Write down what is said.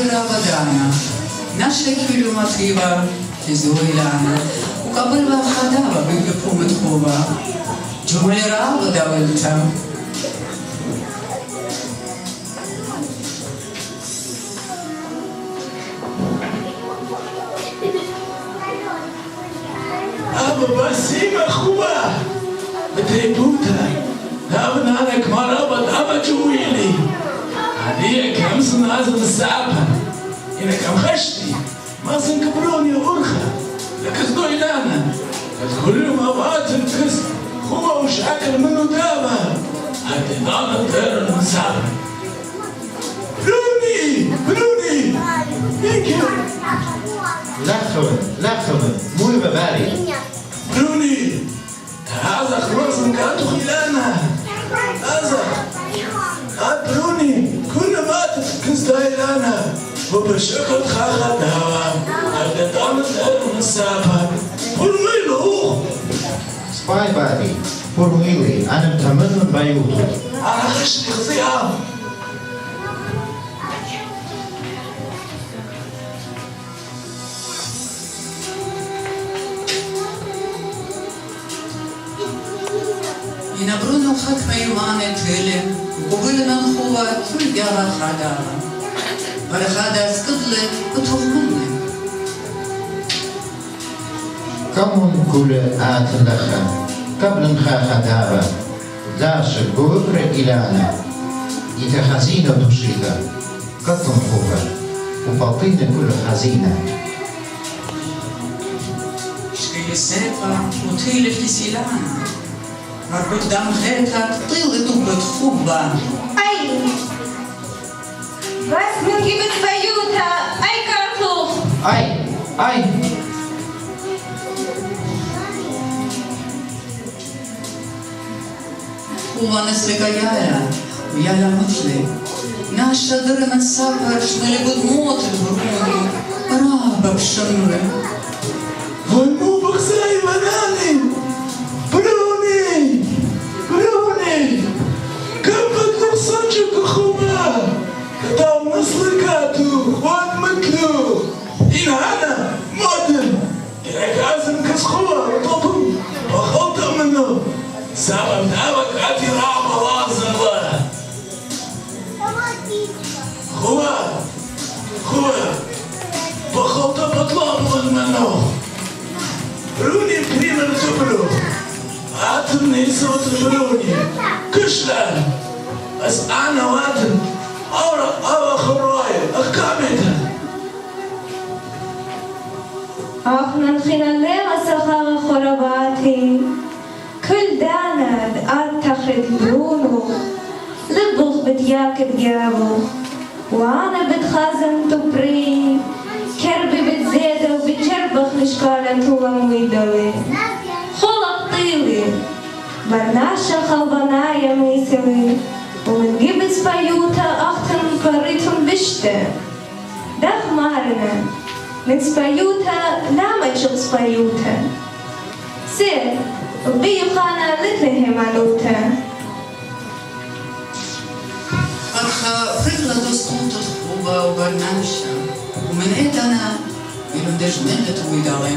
шира Вадрана, наша килюматрива, Тизуилана, у Кабылва Хадава, Библипумет Хова, Джумлера Вадавельта. أبا بسيمة أخوة بتيبوتا أبنانك مرابط أبا جويلي هدية كم سنازل السعبة إنك أم خشتي ما سنكبروني أورخة لكسدو إلانا تدخل لهم أوقات الكس خوة وشاكل منو دابا هدي نانا دير المسابة بروني thank you لخبن muy بباري بروني هذا خلاص نقاطو خلانا هذا بروني كل ما تكستايلانا وبشكل خاخد هوا هذا دامت من السابق برميلو سباي بادي برميلي أنا متمنن بيوتو أنا خشتي خزيها ينبرون خط ميمان تغلم وقبل من هو كل جارة خدامة برخادة سكدلة بتهمني كمون كل آت لخا قبل نخا خدابة داش قبر إلانا يتخزينة تشيدا قطن خوفا وفاطين كل خزينة شكي السيفة وطيلة في سيلانا مربوط دم خيرك طيلة دوبة خوبة أي بس من جبت بيوتها أي كارطوف أي هو نسلك يالا ويالا مثلي ناش شدر من سافر شمالي بدموت البرون رابا بشمري والمو بخزاي مناني بروني كم بدك صنجك أخوة كتاب نسلكاتو واد متلو إن أنا مودن إنك عازم كسخوة وطبم وخلطة منه سبب دعوك عتي رعب لازم الله خوة بخلطة بطلع مغل منه بروني بريم التبلو عاتمني صوت بروني كشلان بس أنا واتم أورا خراية أكامتها أخنا خلال سخاء خراباتي كل دانا أتخذ لونه لبغ بتياكب جابه وأنا بتخازن تبري كربي بتزيد وبتشربخ لشكالة هو مويدوي خلق طيلي برناشا خلبنايا ميسوي ومن جبس بيوتا أختن قريتهم بشتا دخ مارنا من سبيوتا لا ما تشغل سبيوتا سير وبيو خانا لتلهم عنوتا فرخة فرغلة تسقط الخوبة وبرنامشة ومن إيدنا يلو دجمنة ويداوي